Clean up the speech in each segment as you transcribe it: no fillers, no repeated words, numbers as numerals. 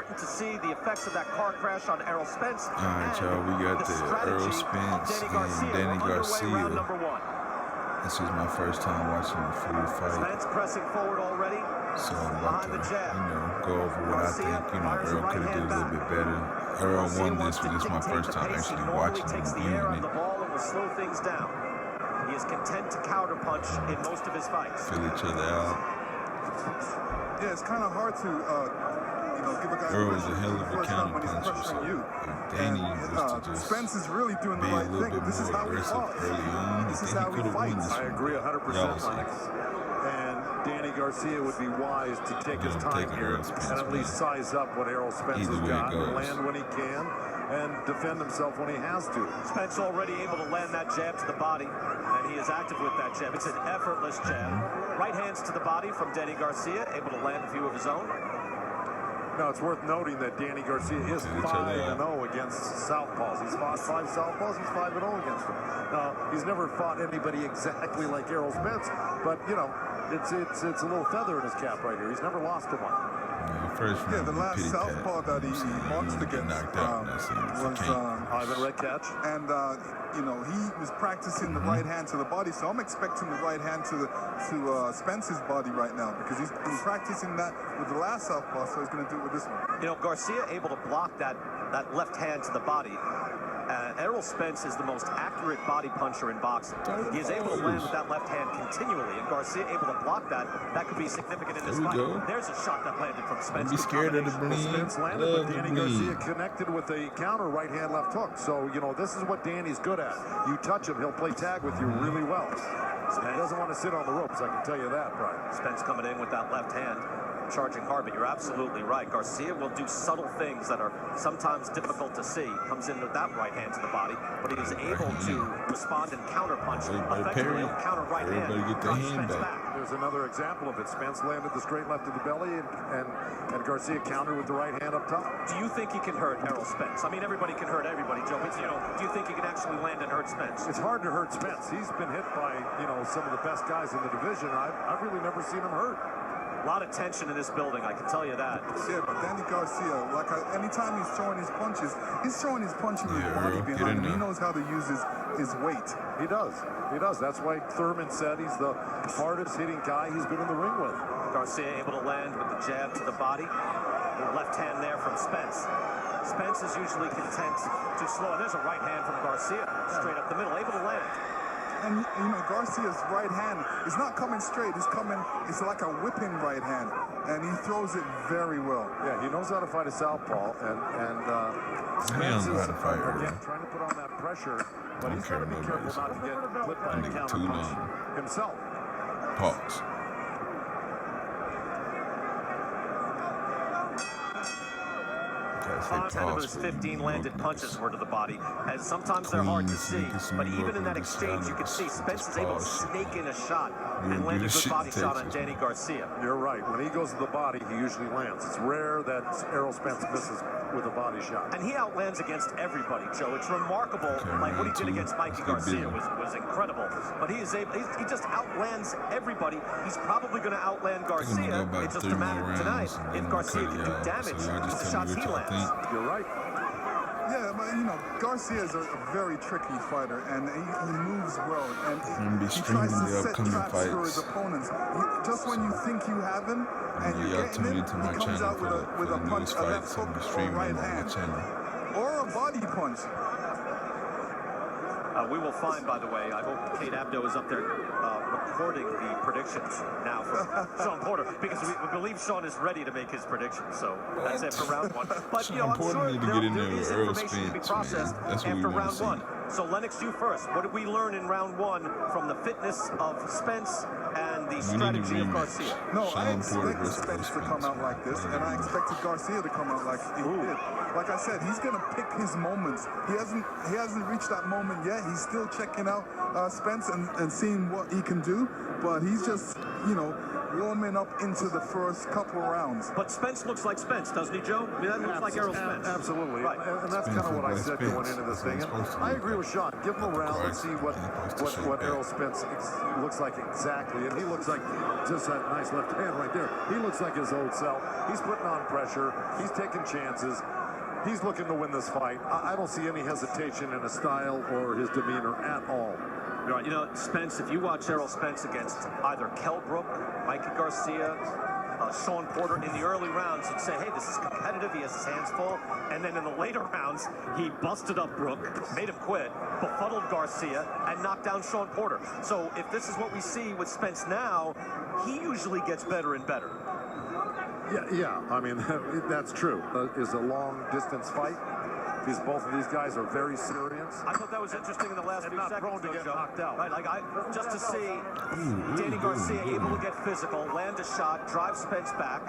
starting to see the effects of that car crash on Errol Spence. All right, y'all, we got the Errol Spence and Danny Garcia. This is my first time watching a full fight. Spence pressing forward already. So I'm about to, go over what I think, Errol could have did a little bit better. Errol won this, but this is my first time actually watching and viewing it. Will slow things down. He is content to counterpunch in most of his fights. Fill each other out. Yeah, it's kind of hard to, give a guy Errol is a hell of a counterpuncher, so if Danny was to just Spence is really doing the right thing. This is how we fought. Early on, this is how we fight. I agree 100%, Lennox. And Danny Garcia would be wise to take his time here and at least size up what Errol Spence has got and land when he can and defend himself when he has to. Spence already able to land that jab to the body, and he is active with that jab. It's an effortless jab. Right hands to the body from Danny Garcia, able to land a few of his own. Now, it's worth noting that Danny Garcia is 5-0 against southpaws. He's fought 5 southpaws. He's 5-0 against them. Now, he's never fought anybody exactly like Errol Spence, but, it's a little feather in his cap right here. He's never lost to one. Yeah, the last southpaw that he boxed against was Ivan Red Catch. And, he was practicing the right hand to the body, so I'm expecting the right hand to Spence's body right now because he's been practicing that with the last southpaw, so he's going to do it with this one. Garcia able to block that left hand to the body. Errol Spence is the most accurate body puncher in boxing. He is able to land with that left hand continually, and Garcia able to block that. That could be significant in this fight. There's a shot that landed from Spence. Don't be scared of the bleed. Spence landed, but Danny Garcia connected with a counter right hand left hook. So, this is what Danny's good at. You touch him, he'll play tag with you really well. Spence doesn't want to sit on the ropes, I can tell you that, Brian. Spence coming in with that left hand, charging hard, but you're absolutely right. Garcia will do subtle things that are sometimes difficult to see. Comes in with that right hand to the body, but he is able to respond and counterpunch effectively. Counter right hand. Get their hand back. There's another example of it. Spence landed the straight left to the belly, and Garcia countered with the right hand up top. Do you think he can hurt Errol Spence? I mean, everybody can hurt everybody, Joe. But, do you think he can actually land and hurt Spence? It's hard to hurt Spence. He's been hit by, some of the best guys in the division. I've really never seen him hurt. A lot of tension in this building, I can tell you that. Yeah, but Danny Garcia, anytime he's throwing his punches, he's throwing his punches with body behind him. He knows how to use his weight. He does. He does. That's why Thurman said he's the hardest hitting guy he's been in the ring with. Garcia able to land with the jab to the body. The left hand there from Spence. Spence is usually content to slow. And there's a right hand from Garcia, straight up the middle, able to land. And, Garcia's right hand is not coming straight. It's like a whipping right hand. And he throws it very well. Yeah, he knows how to fight a southpaw. And Spence is, again, trying to put on that pressure. But he's got to be careful not to get clipped by a counter punch himself. Pause. Ten of his 15 landed punches were to the body, and sometimes they're hard to see. But even in that exchange, you can see Spence is able to snake in a shot and land a good body shot on Danny Garcia. You're right. When he goes to the body, he usually lands. It's rare that Errol Spence misses with a body shot. And he outlands against everybody, Joe. It's remarkable. Like what he did against Mikey Garcia was incredible. But he just outlands everybody. He's probably going to outland Garcia. It's just a matter of tonight if Garcia can do damage with the shots he lands. You're right. Yeah, but Garcia is a very tricky fighter, and he moves well, and he tries to set traps for his opponents. Just when you think you have him, and you get him, he comes out with a punch, a left hook, or right hand, or a body punch. We will find, by the way, I hope Kate Abdo is up there recording the predictions now for Sean Porter, because we believe Sean is ready to make his predictions. So that's it for round one. But, I'm sure there is information to be processed after round one. So, Lennox, you first. What did we learn in round one from the fitness of Spence and the strategy of Garcia? No, I expected Spence to come out like this, and I expected Garcia to come out like he did. Like I said, he's going to pick his moments. He hasn't reached that moment yet. He's still checking out Spence and seeing what he can do. But he's just, warming up into the first couple rounds. But Spence looks like Spence, doesn't he, Joe? I mean, that looks like Errol Spence. Absolutely. Right. And that's kind of what I said going into this thing. And I agree with Sean. Give him a round and see what Errol Spence looks like exactly. And he looks like just that nice left hand right there. He looks like his old self. He's putting on pressure. He's taking chances. He's looking to win this fight. I don't see any hesitation in his style or his demeanor at all. Right, you know, Spence, if you watch Errol Spence against either Kell Brook, Mikey Garcia, Sean Porter in the early rounds, you'd say, hey, this is competitive, he has his hands full. And then in the later rounds, he busted up Brook, made him quit, befuddled Garcia, and knocked down Sean Porter. So if this is what we see with Spence now, he usually gets better and better. Yeah, I mean, that's true. It's a long-distance fight. Both of these guys are very serious. I thought that was interesting in the last few seconds. Prone to get knocked out. Right, like just to see Danny Garcia able to get physical, land a shot, drive Spence back.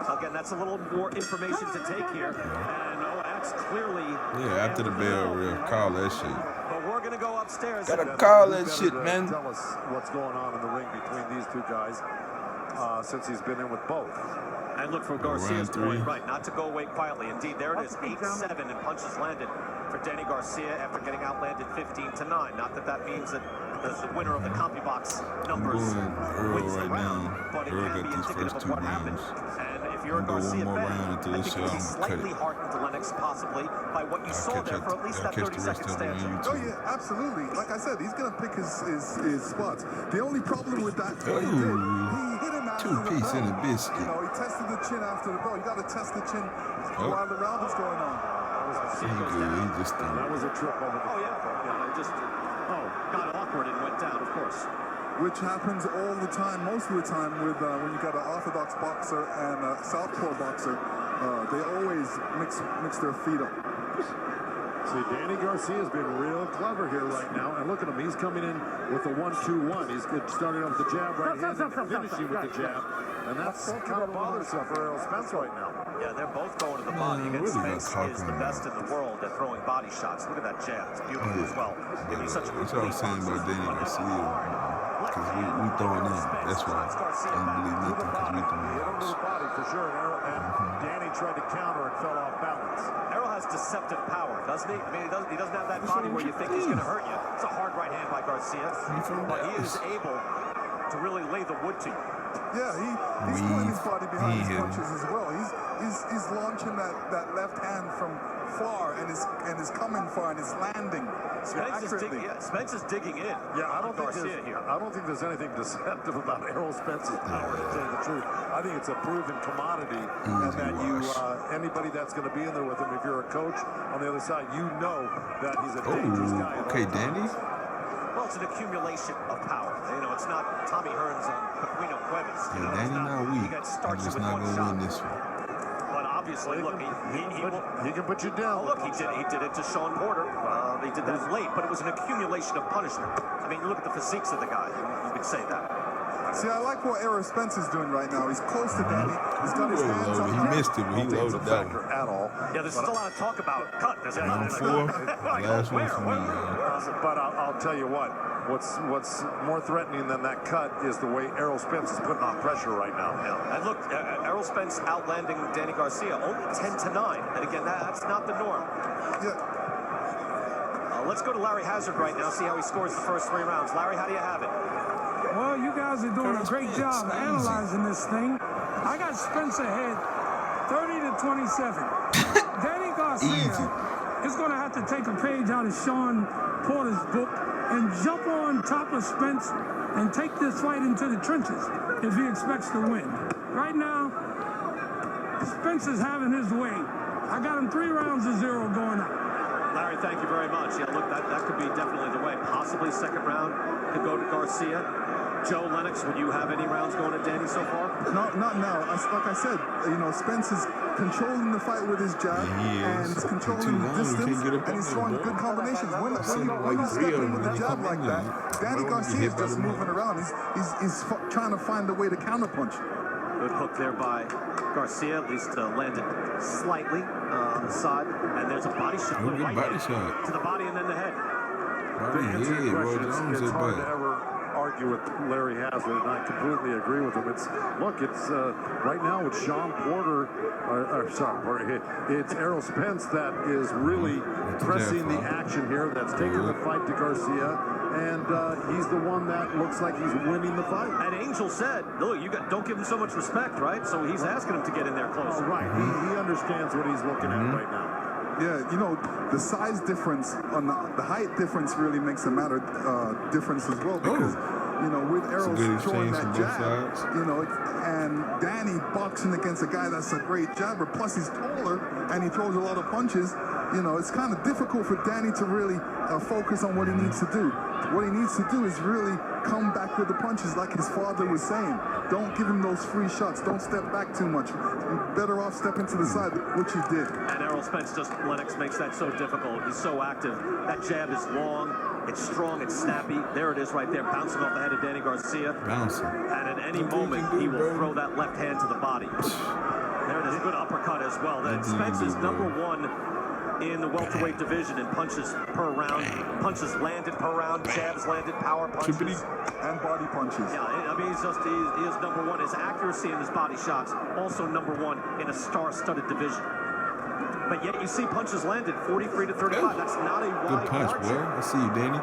Again, that's a little more information to take here. And that's clearly... Yeah, after the bell, we'll call that shit. But we're going to go upstairs. Gotta call that shit, man. Tell us what's going on in the ring between these two guys since he's been in with both. And look for Garcia's point, right, not to go away quietly. Indeed, there it is, 8-7 and punches landed for Danny Garcia after getting outlanded 15-9. Not that that means that the winner of the CompuBox numbers wins the round, but it can be indicative of what happened. And if you're a Garcia fan, I think you'll be slightly heartened to Lennox possibly by what you saw there for at least that 30-second stanza. Oh yeah, absolutely. Like I said, he's gonna pick his spots. The only problem with that, he hit him after the two-piece in a bell. biscuit. You know, he tested the chin after the bell. You got to test the chin while the round is going on. That was a trip over the... Oh yeah, just got awkward and went down, of course. Which happens all the time, most of the time, with when you got an orthodox boxer and a southpaw boxer. They always mix their feet up. See, Danny Garcia's been real clever here right now. And look at him. He's coming in with the 1-2-1. He's starting off with the jab right hand and finishing with the jab. And that's kind of bothersome for Errol Spence right now. Yeah, they're both going to the body. Again, Spence is the best in the world at throwing body shots. Look at that jab. It's beautiful as well. He's such a That's what I was saying about Danny Garcia. Because we throwing in. That's why. I don't believe nothing because we throwing in. Over the body for sure. And Danny tried to counter and fell off balance. Errol has deceptive power, doesn't he? I mean, he doesn't have that body where you think he's going to hurt you. It's a hard right hand by Garcia. But he is able to really lay the wood to you. Yeah, he's putting his body behind his punches as well. He's launching that left hand from far and is coming far and is landing accurately. Spence is digging in. Yeah, I don't think there's anything deceptive about Errol Spence's power, to tell you the truth. I think it's a proven commodity, and that anybody that's going to be in there with him, if you're a coach on the other side, you know that he's a dangerous guy. Okay, Danny. Well, it's an accumulation of power. You know, it's not Tommy Hearns on Pequeno Cuevas. Yeah, Danny not weak. I'm just not going to win this one. But obviously, look, he can put you down. Look, he did it to Sean Porter. He did that late, but it was an accumulation of punishment. I mean, look at the physiques of the guy. You could say that. See, I like what Errol Spence is doing right now. He's close to Danny. He's got his hands up. He missed it, but he loaded that one. At all. Yeah, there's still a lot of talk about cut. Round 4, last one for me. But I'll tell you what. What's more threatening than that cut is the way Errol Spence is putting on pressure right now. Yeah. And look, Errol Spence outlanding Danny Garcia only 10-9. And again, that's not the norm. Yeah. Let's go to Larry Hazard right now, see how he scores the first 3 rounds. Larry, how do you have it? Well, you guys are doing a great job analyzing this thing. I got Spence ahead 30-27. Danny Garcia is going to have to take a page out of Sean Porter's book and jump on top of Spence and take this fight into the trenches if he expects to win. Right now, Spence is having his way. I got him 3 rounds to 0 going out. Larry, thank you very much. Yeah, look, that could be definitely the way. Possibly second round could go to Garcia. Joe, Lennox, would you have any rounds going to Danny so far? Not now. Like I said, Spence is controlling the fight with his jab, and he's controlling the distance, and he's throwing good combinations. When you step in with a jab like that, Danny Garcia is just moving around. He's trying to find a way to counterpunch. Good hook there by Garcia, at least landed slightly on the side, and there's a body shot. Good body shot. To the body and then the head. It's hard to ever argue argue with Larry Hazard, and I completely agree with him. It's right now with Sean Porter, it's Errol Spence that is really pressing the action here. That's taking the fight to Garcia, and he's the one that looks like he's winning the fight. And Angel said, "Look, don't give him so much respect, right?" So he's asking him to get in there close. Right, he understands what he's looking at right now. Yeah, you know, the size difference, the height difference really makes a matter difference as well, because, you know, with Errol throwing that jab, you know, and Danny boxing against a guy that's a great jabber, plus he's taller and he throws a lot of punches, you know, it's kind of difficult for Danny to really focus on what he needs to do. What he needs to do is really come back with the punches like his father was saying. Don't give him those free shots. Don't step back too much. You're better off stepping to the side, which you did. And Errol Spence Lennox makes that so difficult. He's so active. That jab is long, it's strong, it's snappy. There it is right there, bouncing off the head of Danny Garcia. Bouncing. And at any moment, he will throw that left hand to the body. There it is, good uppercut as well. Then Spence is #1 in the welterweight division in punches per round, punches landed per round, jabs landed, power punches, and body punches. Yeah, I mean, he is #1. His accuracy in his body shots also #1 in a star-studded division. But yet you see punches landed 43 to 35. That's not a wide good punch, margin. boy. I see you, Danny.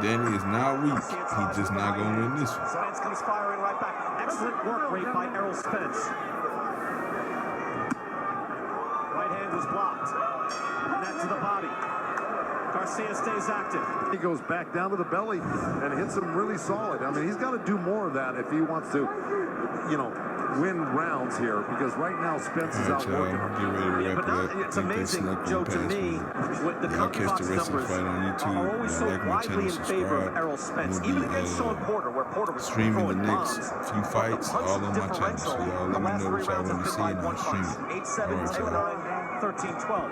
Danny is not weak. He's just not going to win this one. Spence comes firing right back. Excellent work rate by Errol Spence. Right hand was blocked. Net to the body. Garcia stays active. He goes back down to the belly and hits him really solid. I mean, he's got to do more of that if he wants to, you know, win rounds here, because right now Spence is out working. Get ready to wrap it up. It's amazing, Joe, to me, with the catch the rest of the fight on YouTube. are always so widely in favor of Errol Spence, even against Sean Porter, where Porter was streaming the throwing next bombs. few fights all on my channel. So y'all let me know what y'all want to see, and I'll stream it. 8-7, 10-9, 13-12.